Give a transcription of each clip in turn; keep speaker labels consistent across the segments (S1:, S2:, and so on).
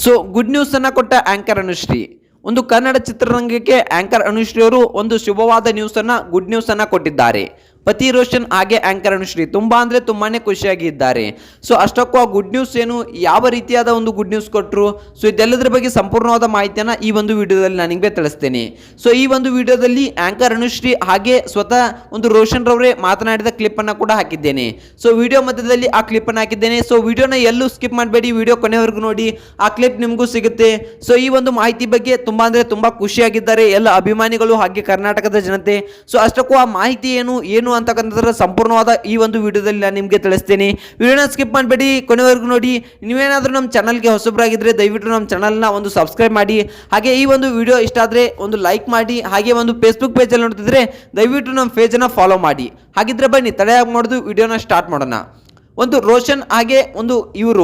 S1: So good news ಅನ್ನ ಕೊಟ್ಟ anchor Anushree. ಒಂದು ಕನ್ನಡ ಚಿತ್ರರಂಗಕ್ಕೆ ಆಂಕರ್ ಅನುಶ್ರೀ ಅವರು ಒಂದು ಶುಭವಾದ ನ್ಯೂಸ್ ಅನ್ನ ಗುಡ್ ನ್ಯೂಸ್ ಅನ್ನ ಕೊಟ್ಟಿದ್ದಾರೆ. ಪತಿ ರೋಷನ್ ಹಾಗೆ ಆಂಕರ್ ಅನುಶ್ರೀ ತುಂಬಾ ಅಂದ್ರೆ ತುಂಬಾನೇ ಖುಷಿಯಾಗಿದ್ದಾರೆ. ಸೊ ಅಷ್ಟಕ್ಕೂ ಆ ಗುಡ್ ನ್ಯೂಸ್ ಏನು, ಯಾವ ರೀತಿಯಾದ ಒಂದು ಗುಡ್ ನ್ಯೂಸ್ ಕೊಟ್ಟರು, ಸೊ ಇದೆಲ್ಲದರ ಬಗ್ಗೆ ಸಂಪೂರ್ಣವಾದ ಮಾಹಿತಿಯನ್ನು ಈ ಒಂದು ವಿಡಿಯೋದಲ್ಲಿ ನಾನು ನಿಮಗೆ ತಿಳಿಸ್ತೇನೆ. ಸೊ ಈ ಒಂದು ವಿಡಿಯೋದಲ್ಲಿ ಆಂಕರ್ ಅನುಶ್ರೀ ಹಾಗೆ ಸ್ವತಃ ಒಂದು ರೋಷನ್ ರವರೇ ಮಾತನಾಡಿದ ಕ್ಲಿಪ್ ಅನ್ನ ಕೂಡ ಹಾಕಿದ್ದೇನೆ. ಸೊ ವಿಡಿಯೋ ಮಧ್ಯದಲ್ಲಿ ಆ ಕ್ಲಿಪ್ ಅನ್ನು ಹಾಕಿದ್ದೇನೆ. ಸೊ ವಿಡಿಯೋನ ಎಲ್ಲೂ ಸ್ಕಿಪ್ ಮಾಡಬೇಡಿ, ವಿಡಿಯೋ ಕೊನೆವರೆಗೂ ನೋಡಿ, ಆ ಕ್ಲಿಪ್ ನಿಮಗೂ ಸಿಗುತ್ತೆ. ಸೊ ಈ ಒಂದು ಮಾಹಿತಿ ಬಗ್ಗೆ ತುಂಬಾ ಅಂದ್ರೆ ತುಂಬಾ ಖುಷಿಯಾಗಿದ್ದಾರೆ ಎಲ್ಲ ಅಭಿಮಾನಿಗಳು ಹಾಗೆ ಕರ್ನಾಟಕದ ಜನತೆ. ಸೊ ಅಷ್ಟಕ್ಕೂ ಆ ಮಾಹಿತಿ ಏನು ಅಂತಕ್ಕಂಥದ್ರ ಸಂಪೂರ್ಣವಾದ ಈ ಒಂದು ವಿಡಿಯೋದಲ್ಲಿ ನಾನು ನಿಮಗೆ ತಿಳಿಸ್ತೇನೆ. ವಿಡಿಯೋನ ಸ್ಕಿಪ್ ಮಾಡಬೇಡಿ, ಕೊನೆವರೆಗೂ ನೋಡಿ. ನೀವೇನಾದರೂ ನಮ್ಮ ಚಾನಲ್ಗೆ ಹೊಸಬರಾಗಿದ್ದರೆ ದಯವಿಟ್ಟು ನಮ್ಮ ಚಾನಲ್ನ ಒಂದು ಸಬ್ಸ್ಕ್ರೈಬ್ ಮಾಡಿ. ಹಾಗೆ ಈ ಒಂದು ವಿಡಿಯೋ ಇಷ್ಟ ಆದರೆ ಒಂದು ಲೈಕ್ ಮಾಡಿ. ಹಾಗೆ ಒಂದು ಫೇಸ್ಬುಕ್ ಪೇಜಲ್ಲಿ ನೋಡ್ತಿದ್ರೆ ದಯವಿಟ್ಟು ನಮ್ಮ ಪೇಜನ್ನು ಫಾಲೋ ಮಾಡಿ. ಹಾಗಿದ್ರೆ ಬನ್ನಿ ತಡೆಯಾಗಿ ಮಾಡೋದು ವಿಡಿಯೋನ ಸ್ಟಾರ್ಟ್ ಮಾಡೋಣ. ಒಂದು ರೋಷನ್ ಹಾಗೆ ಒಂದು ಇವರು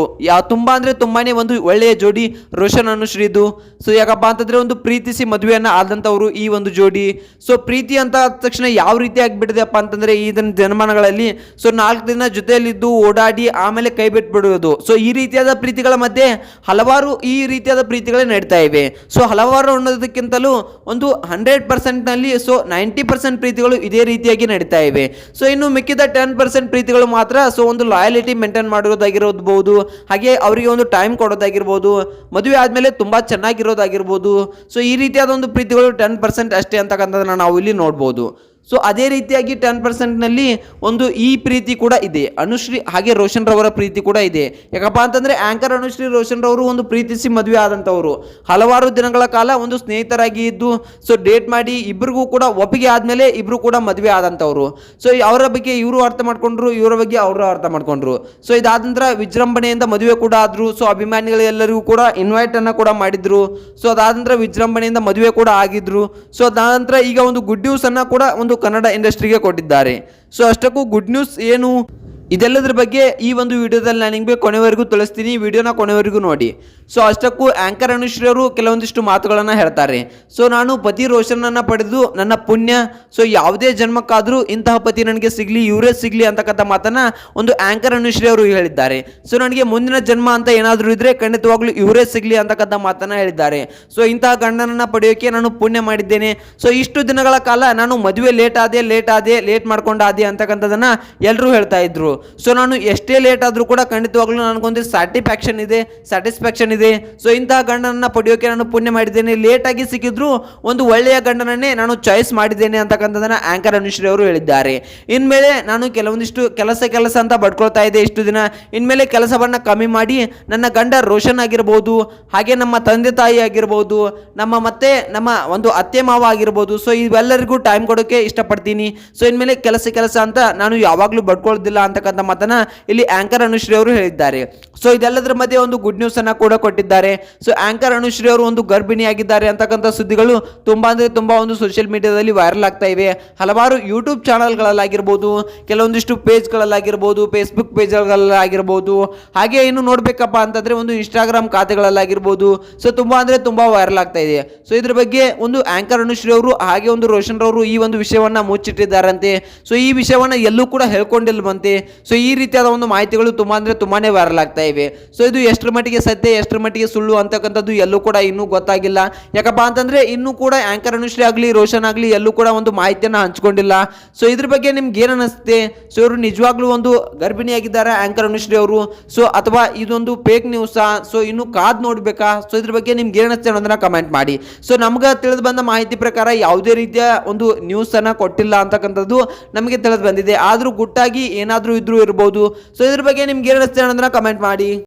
S1: ತುಂಬಾ ಅಂದ್ರೆ ತುಂಬಾನೇ ಒಂದು ಒಳ್ಳೆಯ ಜೋಡಿ ರೋಷನ್ ಅನುಶ್ರೀದು. ಸೊ ಯಾಕಪ್ಪ ಅಂತಂದ್ರೆ ಒಂದು ಪ್ರೀತಿಸಿ ಮದುವೆಯನ್ನ ಆದಂಥವ್ರು ಈ ಒಂದು ಜೋಡಿ. ಸೊ ಪ್ರೀತಿ ಅಂತ ಆದ ತಕ್ಷಣ ಯಾವ ರೀತಿ ಆಗಿಬಿಟ್ಟಿದೆಪ್ಪ ಅಂತಂದ್ರೆ ಈಗಿನ ಜನಮಾನಗಳಲ್ಲಿ ಸೊ 4 ದಿನ ಜೊತೆಯಲ್ಲಿದ್ದು ಓಡಾಡಿ ಆಮೇಲೆ ಕೈ ಬಿಟ್ಬಿಡುವುದು. ಸೊ ಈ ರೀತಿಯಾದ ಪ್ರೀತಿಗಳ ಮಧ್ಯೆ ಹಲವಾರು ಈ ರೀತಿಯಾದ ಪ್ರೀತಿಗಳೇ ನಡೀತಾ ಇವೆ. ಸೊ ಹಲವಾರು ಅನ್ನೋದಕ್ಕಿಂತಲೂ ಒಂದು 100% ನಲ್ಲಿ ಸೊ 90% ಪ್ರೀತಿಗಳು ಇದೇ ರೀತಿಯಾಗಿ ನಡೀತಾ ಇವೆ. ಸೊ ಇನ್ನು ಮಿಕ್ಕಿದ 10% ಪ್ರೀತಿಗಳು ಮಾತ್ರ ಸೊ ಒಂದು ಲಾಯಲಿಟಿ ಮೇಂಟೈನ್ ಮಾಡಿರೋದಾಗಿರಬಹುದು, ಹಾಗೆ ಅವರಿಗೆ ಒಂದು ಟೈಮ್ ಕೊಡೋದಾಗಿರ್ಬೋದು, ಮದುವೆ ಆದಮೇಲೆ ತುಂಬ ಚೆನ್ನಾಗಿರೋದಾಗಿರ್ಬೋದು. ಸೊ ಈ ರೀತಿಯಾದ ಒಂದು ಪ್ರೀತಿಗಳು 10% ಅಷ್ಟೇ ಅಂತಕ್ಕಂಥದ್ದನ್ನ ನಾವು ಇಲ್ಲಿ ನೋಡ್ಬೋದು. ಸೊ ಅದೇ ರೀತಿಯಾಗಿ 10% ನಲ್ಲಿ ಒಂದು ಈ ಪ್ರೀತಿ ಕೂಡ ಇದೆ, ಅನುಶ್ರೀ ಹಾಗೆ ರೋಷನ್ ರವರ ಪ್ರೀತಿ ಕೂಡ ಇದೆ. ಯಾಕಪ್ಪ ಅಂತಂದ್ರೆ ಆಂಕರ್ ಅನುಶ್ರೀ ರೋಷನ್ ರವರು ಒಂದು ಪ್ರೀತಿಸಿ ಮದುವೆ ಆದಂಥವ್ರು, ಹಲವಾರು ದಿನಗಳ ಕಾಲ ಒಂದು ಸ್ನೇಹಿತರಾಗಿ ಇದ್ದು ಸೊ ಡೇಟ್ ಮಾಡಿ ಇಬ್ಬರಿಗೂ ಕೂಡ ಒಪ್ಪಿಗೆ ಆದಮೇಲೆ ಇಬ್ಬರು ಕೂಡ ಮದುವೆ ಆದಂಥವ್ರು. ಸೊ ಅವರ ಬಗ್ಗೆ ಇವರು ಅರ್ಥ ಮಾಡ್ಕೊಂಡ್ರು, ಇವರ ಬಗ್ಗೆ ಅವರು ಅರ್ಥ ಮಾಡ್ಕೊಂಡ್ರು. ಸೊ ಇದಾದ ನಂತರ ವಿಜೃಂಭಣೆಯಿಂದ ಮದುವೆ ಕೂಡ ಆದ್ರು. ಸೊ ಅಭಿಮಾನಿಗಳೆಲ್ಲರಿಗೂ ಕೂಡ ಇನ್ವೈಟ್ ಅನ್ನ ಕೂಡ ಮಾಡಿದ್ರು. ಸೊ ಅದಾದ ನಂತರ ವಿಜೃಂಭಣೆಯಿಂದ ಮದುವೆ ಕೂಡ ಆಗಿದ್ರು. ಸೊ ಅದಾದ ನಂತರ ಈಗ ಒಂದು ಗುಡ್ ನ್ಯೂಸ್ ಅನ್ನ ಕೂಡ ಒಂದು ಕನ್ನಡ ಇಂಡಸ್ಟ್ರಿಗೆ ಕೊಟ್ಟಿದ್ದಾರೆ. ಸೊ ಅಷ್ಟಕ್ಕೂ ಗುಡ್ ನ್ಯೂಸ್ ಏನು, ಇದೆಲ್ಲದರ ಬಗ್ಗೆ ಈ ಒಂದು ವಿಡಿಯೋದಲ್ಲಿ ನಾನು ನಿಮಗೆ ಕೊನೆವರೆಗೂ ತಿಳಿಸ್ತೀನಿ. ವಿಡಿಯೋನ ಕೊನೆವರೆಗೂ ನೋಡಿ. ಸೊ ಅಷ್ಟಕ್ಕೂ ಆಂಕರ್ ಅನುಶ್ರೀ ಅವರು ಕೆಲವೊಂದಿಷ್ಟು ಮಾತುಗಳನ್ನು ಹೇಳ್ತಾರೆ. ಸೊ ನಾನು ಪತಿ ರೋಷನನ್ನು ಪಡೆದು ನನ್ನ ಪುಣ್ಯ, ಸೊ ಯಾವುದೇ ಜನ್ಮಕ್ಕಾದರೂ ಇಂತಹ ಪತಿ ನನಗೆ ಸಿಗಲಿ, ಇವರೇ ಸಿಗಲಿ ಅಂತಕ್ಕಂಥ ಮಾತನ್ನು ಒಂದು ಆಂಕರ್ ಅನುಶ್ರೀ ಅವರು ಹೇಳಿದ್ದಾರೆ. ಸೊ ನನಗೆ ಮುಂದಿನ ಜನ್ಮ ಅಂತ ಏನಾದರೂ ಇದ್ದರೆ ಖಂಡಿತವಾಗ್ಲೂ ಇವರೇ ಸಿಗಲಿ ಅಂತಕ್ಕಂಥ ಮಾತನ್ನು ಹೇಳಿದ್ದಾರೆ. ಸೊ ಇಂತಹ ಗಂಡನನ್ನು ಪಡೆಯೋಕೆ ನಾನು ಪುಣ್ಯ ಮಾಡಿದ್ದೇನೆ. ಸೊ ಇಷ್ಟು ದಿನಗಳ ಕಾಲ ನಾನು ಮದುವೆ ಲೇಟ್ ಮಾಡ್ಕೊಂಡಾದೆ ಅಂತಕ್ಕಂಥದ್ದನ್ನು ಎಲ್ಲರೂ ಹೇಳ್ತಾ ಇದ್ರು. ಸೊ ನಾನು ಎಷ್ಟೇ ಲೇಟ್ ಆದರೂ ಕೂಡ ಖಂಡಿತವಾಗ್ಲೂ ನನಗೊಂದು ಸ್ಯಾಟಿಸ್ಫ್ಯಾಕ್ಷನ್ ಇದೆ. ಸೊ ಇಂತಹ ಗಂಡನನ್ನ ಪಡೆಯೋಕೆ ನಾನು ಪುಣ್ಯ ಮಾಡಿದ್ದೇನೆ, ಲೇಟಾಗಿ ಸಿಕ್ಕಿದ್ರು ಒಂದು ಒಳ್ಳೆಯ ಗಂಡನನ್ನೇ ನಾನು ಚಾಯ್ಸ್ ಮಾಡಿದ್ದೇನೆ ಅಂತಕ್ಕಂಥದ್ದನ್ನ ಆಂಕರ್ ಅನುಶ್ರೀ ಅವರು ಹೇಳಿದ್ದಾರೆ. ಇನ್ಮೇಲೆ ನಾನು ಕೆಲವೊಂದಿಷ್ಟು ಕೆಲಸ ಅಂತ ಬಡ್ಕೊಳ್ತಾ ಇದ್ದೆ ಇಷ್ಟು ದಿನ, ಇನ್ಮೇಲೆ ಕೆಲಸವನ್ನ ಕಮ್ಮಿ ಮಾಡಿ ನನ್ನ ಗಂಡ ರೋಷನ್ ಆಗಿರ್ಬೋದು, ಹಾಗೆ ನಮ್ಮ ತಂದೆ ತಾಯಿ ಆಗಿರ್ಬೋದು, ನಮ್ಮ ಒಂದು ಅತ್ತೆ ಮಾವ ಆಗಿರ್ಬೋದು, ಸೊ ಇವೆಲ್ಲರಿಗೂ ಟೈಮ್ ಕೊಡೋಕೆ ಇಷ್ಟಪಡ್ತೀನಿ. ಸೊ ಇನ್ಮೇಲೆ ಕೆಲಸ ಅಂತ ನಾನು ಯಾವಾಗಲೂ ಬಡ್ಕೊಳ್ಳೋದಿಲ್ಲ ಅಂತಕ್ಕಂಥ ಮಾತನ್ನ ಇಲ್ಲಿ ಆಂಕರ್ ಅನುಶ್ರೀ ಅವರು ಹೇಳಿದ್ದಾರೆ. ಸೊ ಇದೆಲ್ಲದರ ಮಧ್ಯೆ ಒಂದು ಗುಡ್ ನ್ಯೂಸ್ ಅನ್ನ ಕೂಡ ಕೊಟ್ಟಿದ್ದಾರೆ. ಸೊ ಆಂಕರ್ ಅನುಶ್ರೀ ಅವರು ಒಂದು ಗರ್ಭಿಣಿಯಾಗಿದ್ದಾರೆ ಅಂತಕ್ಕಂಥ ಸುದ್ದಿಗಳು ತುಂಬಾ ಅಂದ್ರೆ ತುಂಬಾ ಒಂದು ಸೋಷಿಯಲ್ ಮೀಡಿಯಾದಲ್ಲಿ ವೈರಲ್ ಆಗ್ತಾ ಇವೆ. ಹಲವಾರು ಯೂಟ್ಯೂಬ್ ಚಾನಲ್ಗಳಲ್ಲಾಗಿರ್ಬೋದು, ಕೆಲವೊಂದಿಷ್ಟು ಪೇಜ್ಗಳಲ್ಲಾಗಿರ್ಬೋದು, ಫೇಸ್ಬುಕ್ ಪೇಜ್ಗಳಲ್ಲಾಗಿರ್ಬೋದು, ಹಾಗೆ ಇನ್ನು ನೋಡ್ಬೇಕಪ್ಪ ಅಂತಂದ್ರೆ ಒಂದು ಇನ್ಸ್ಟಾಗ್ರಾಮ್ ಖಾತೆಗಳಲ್ಲಾಗಿರ್ಬೋದು. ಸೊ ತುಂಬಾ ಅಂದ್ರೆ ತುಂಬಾ ವೈರಲ್ ಆಗ್ತಾ ಇದೆ. ಸೊ ಇದ್ರ ಬಗ್ಗೆ ಒಂದು ಆಂಕರ್ ಅನುಶ್ರೀ ಅವರು ಹಾಗೆ ಒಂದು ರೋಷನ್ ರವರು ಈ ಒಂದು ವಿಷಯವನ್ನ ಮುಚ್ಚಿಟ್ಟಿದ್ದಾರಂತೆ. ಸೊ ಈ ವಿಷಯವನ್ನ ಎಲ್ಲೂ ಕೂಡ ಹೇಳ್ಕೊಂಡಿಲ್ವಂತೆ. ಸೊ ಈ ರೀತಿಯಾದ ಒಂದು ಮಾಹಿತಿಗಳು ತುಂಬಾ ಅಂದ್ರೆ ತುಂಬಾನೇ ವೈರಲ್ ಆಗ್ತಾ ಇವೆ. ಸೊ ಇದು ಎಷ್ಟರ ಮಟ್ಟಿಗೆ ಸತ್ಯ, ಎಷ್ಟರ ಮಟ್ಟಿಗೆ ಸುಳ್ಳು ಅಂತಕ್ಕಂಥದ್ದು ಎಲ್ಲೂ ಕೂಡ ಇನ್ನೂ ಗೊತ್ತಾಗಿಲ್ಲ. ಯಾಕಪ್ಪ ಅಂತಂದ್ರೆ ಇನ್ನೂ ಕೂಡ ಆಂಕರ್ ಅನುಶ್ರೀ ಆಗಲಿ ರೋಷನ್ ಆಗಲಿ ಎಲ್ಲೂ ಕೂಡ ಒಂದು ಮಾಹಿತಿಯನ್ನ ಹಂಚ್ಕೊಂಡಿಲ್ಲ. ಸೊ ಇದ್ರ ಬಗ್ಗೆ ನಿಮ್ಗೆ ಏನು ಅನಿಸುತ್ತೆ? ಸೊ ಇವರು ನಿಜವಾಗ್ಲೂ ಒಂದು ಗರ್ಭಿಣಿಯಾಗಿದ್ದಾರೆ ಆಂಕರ್ ಅನುಶ್ರೀ ಅವರು, ಸೊ ಅಥವಾ ಇದೊಂದು ಫೇಕ್ ನ್ಯೂಸಾ? ಸೊ ಇನ್ನು ಕಾದ್ ನೋಡ್ಬೇಕಾ? ಸೊ ಇದ್ರ ಬಗ್ಗೆ ನಿಮ್ಗೆ ಏನು ಅನಿಸುತ್ತೆ ಅನ್ನೋದನ್ನ ಕಮೆಂಟ್ ಮಾಡಿ. ಸೊ ನಮ್ಗೆ ತಿಳಿದು ಬಂದ ಮಾಹಿತಿ ಪ್ರಕಾರ ಯಾವುದೇ ರೀತಿಯ ಒಂದು ನ್ಯೂಸ್ ಅನ್ನ ಕೊಟ್ಟಿಲ್ಲ ಅಂತಕ್ಕಂಥದ್ದು ನಮಗೆ ತಿಳಿದು ಬಂದಿದೆ. ಆದ್ರೂ ಗುಟ್ಟಾಗಿ ಏನಾದ್ರೂ ಇದ್ರೂ ಇರಬಹುದು. ಸೊ ಇದ್ರ ಬಗ್ಗೆ ನಿಮ್ಗೆ ಏನು ಅನಿಸುತ್ತೆ ಅನ್ನೋದನ್ನ ಕಮೆಂಟ್ ಮಾಡಿ.